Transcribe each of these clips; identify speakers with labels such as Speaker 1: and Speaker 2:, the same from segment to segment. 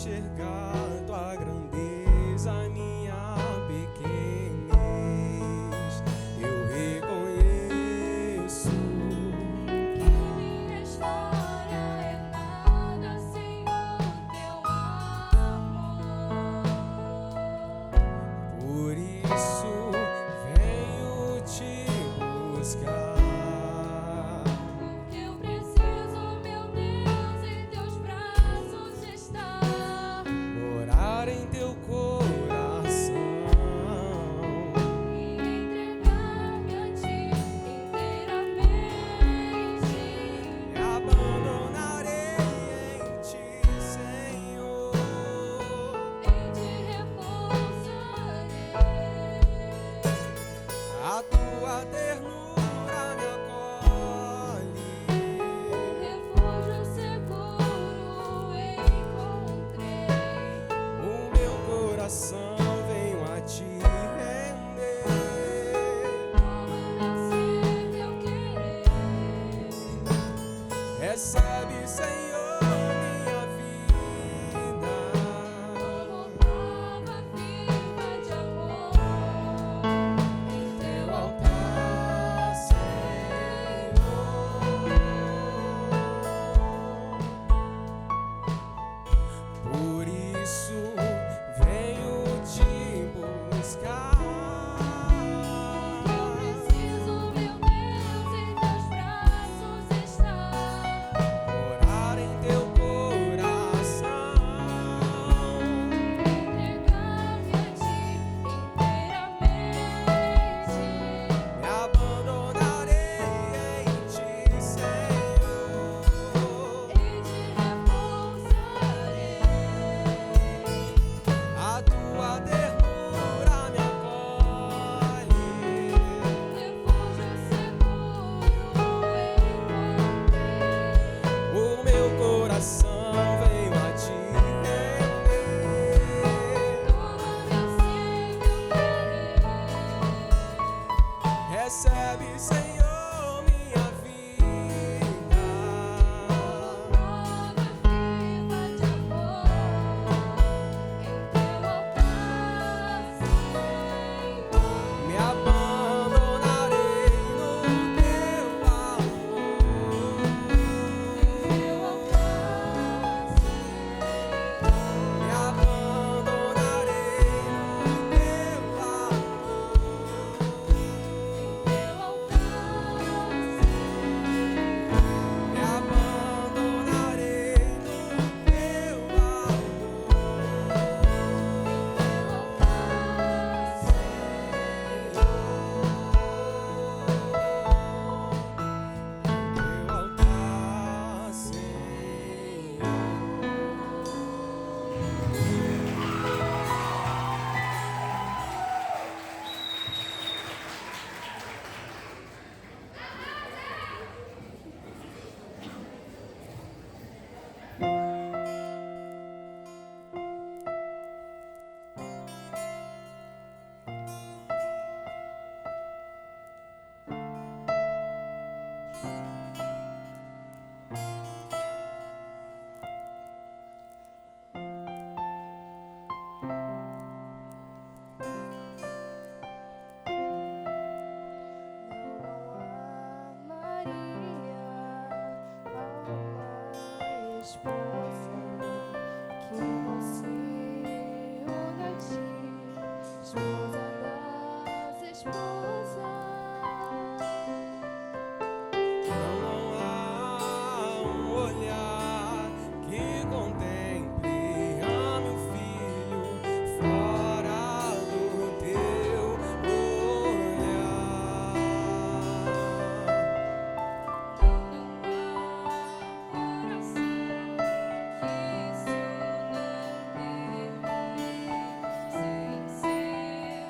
Speaker 1: enxergar tua grandeza, minha pequenez. Eu reconheço
Speaker 2: que minha história é nada sem o teu amor.
Speaker 1: por isso venho te buscar.
Speaker 2: Porque eu preciso, meu Deus, em teus braços estar.
Speaker 1: Morar em teu coração.
Speaker 2: E entregar-me a ti inteiramente.
Speaker 1: Me abandonarei em ti, Senhor.
Speaker 2: Em ti repousarei.
Speaker 1: A tua ternura me acolhe.
Speaker 2: Refúgio seguro encontrei.
Speaker 1: O meu coração venho a te render.
Speaker 2: Toma-me assim meu querer.
Speaker 1: Recebe, Senhor, minha vida.
Speaker 2: Como prova viva de amor. Em teu
Speaker 1: Altar, Senhor. Por isso venho te buscar.
Speaker 2: Eu preciso, meu Deus, em teus braços estar.
Speaker 1: Morar em teu coração.
Speaker 2: Entregar-me a ti inteiramente.
Speaker 1: Me abandonarei em ti, Senhor.
Speaker 2: Em ti repousarei.
Speaker 1: A tua ternura me acolhe.
Speaker 2: Refúgio seguro encontrei.
Speaker 1: O meu coração veio a te render.
Speaker 2: Toma-me assim meu querer.
Speaker 1: Recebe, Senhor, minha vida.
Speaker 2: Prova viva de amor. Em teu altar, Senhor.
Speaker 1: Me abandonarei no teu amor.
Speaker 2: Teu altar,
Speaker 1: Me abandonarei no teu amor.
Speaker 2: teu altar,
Speaker 1: Me abandonarei no teu altar, Senhor. Não há um olhar que contemple a meu filho fora do teu olhar.
Speaker 2: sem ser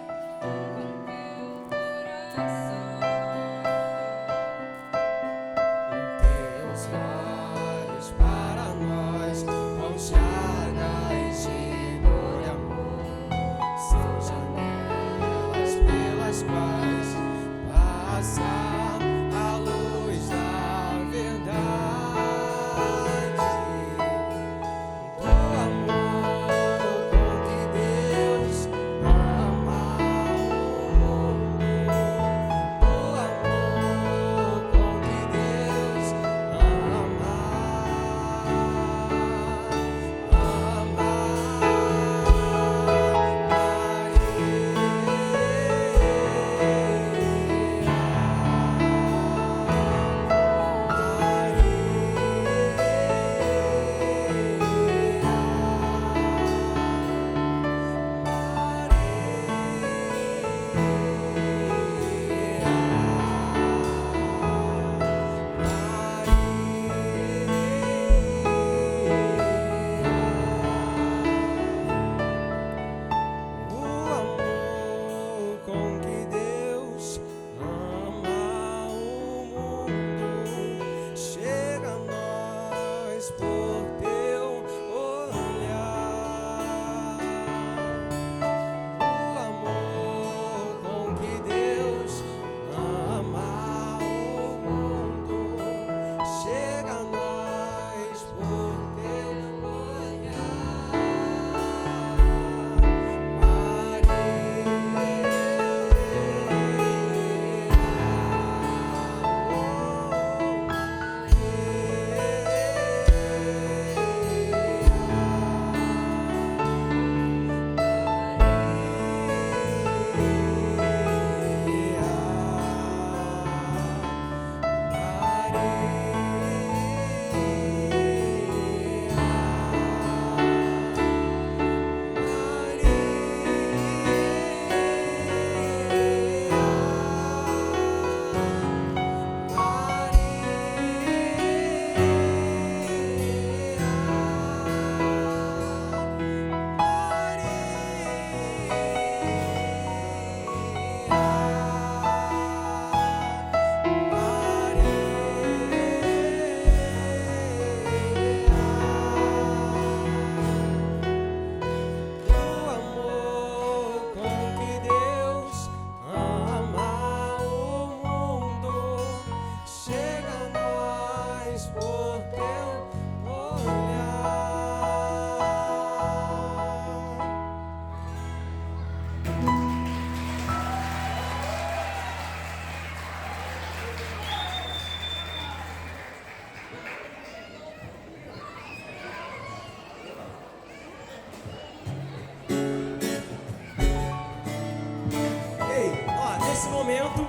Speaker 1: momento,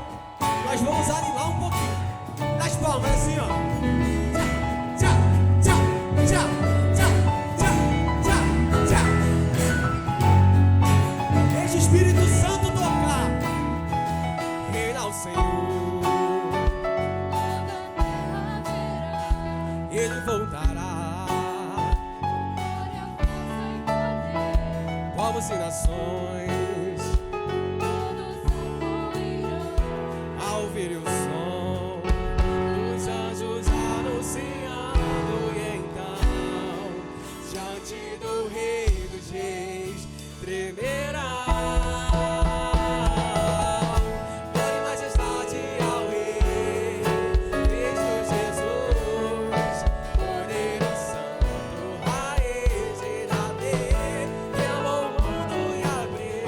Speaker 1: nós vamos animar um pouquinho. Nas palmas, assim, ó. Tchá, tchá, tchá, tchá, tchá, tchá, tchá. Deixa o Espírito Santo tocar. Reina o Senhor, Ele voltará. Povos e nações, ao ouvir o som dos anjos anunciando, e então, diante do Rei dos Reis, tremerá. Glória e majestade ao Rei, Cristo Jesus, Cordeiro Santo, Raiz de Davi, que amou o mundo e abriu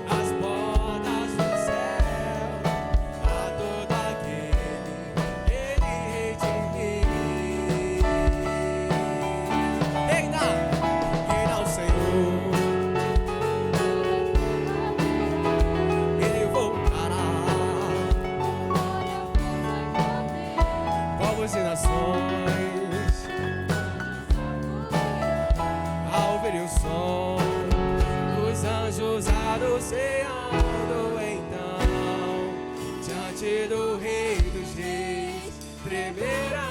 Speaker 1: as portas do céu a todo aquele Ele redimir. Reina, reina o Senhor, Ele voltará. Povos e nações, ao ouvir o som dos anjos anunciando, então, diante do Rei dos Reis, tremerá.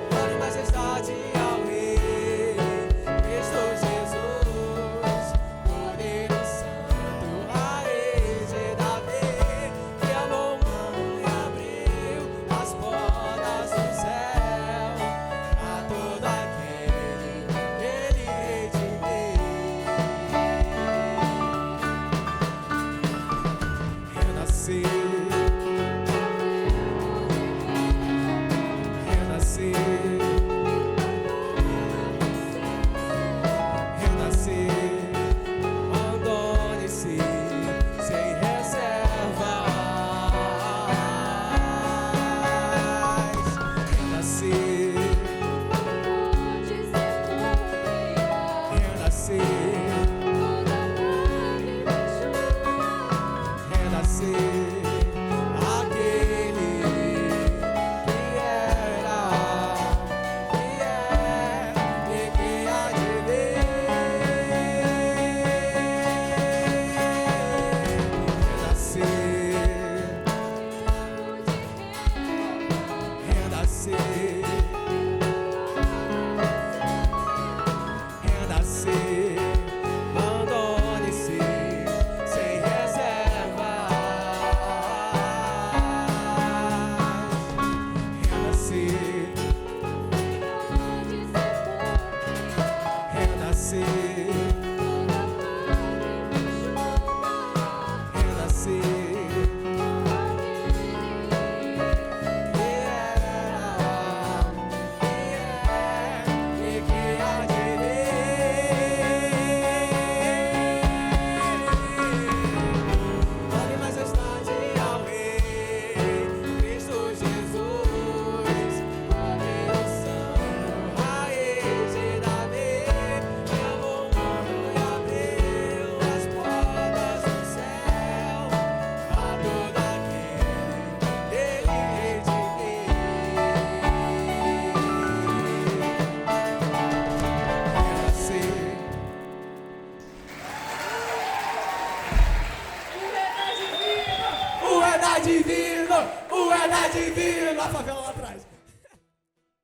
Speaker 1: Glória e majestade ao Rei, Cristo Jesus, Cordeiro Santo, Raiz de Davi, que amou o mundo e abriu as portas do céu a todo aquele Ele redimir. Renascer, renascer, renascer, abandone-se sem reservas. Renascer, renascer, renascer, aquele que era, que é e que há de vir. Renascer, renascer, renascer, abandone-se sem reservas. Renascer, renascer, renascer, que era, que é e que há de vir. Glória e majestade ao Rei, Cristo Jesus, Cordeiro Santo, Raiz de Davi, que amou o mundo e abriu as portas do céu a todo aquele Ele redimir. Renascer. O é da divino, a favela